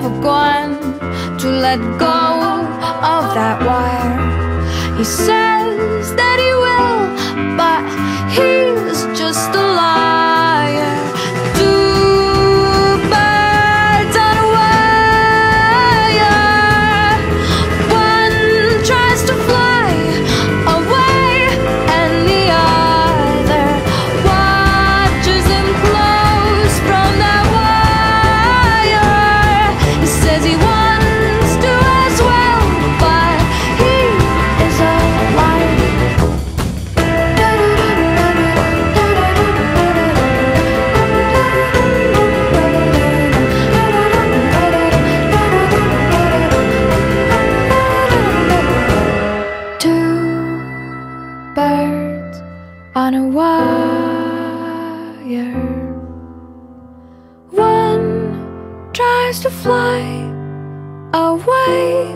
never going to let go of that wire. He says that he will, but he's just a liar. Two birds on a wire. One tries to fly away, and the other watches him close from that wire. He says he wants to as well, but he is a liar. Two birds on a wire. One tries to fly away,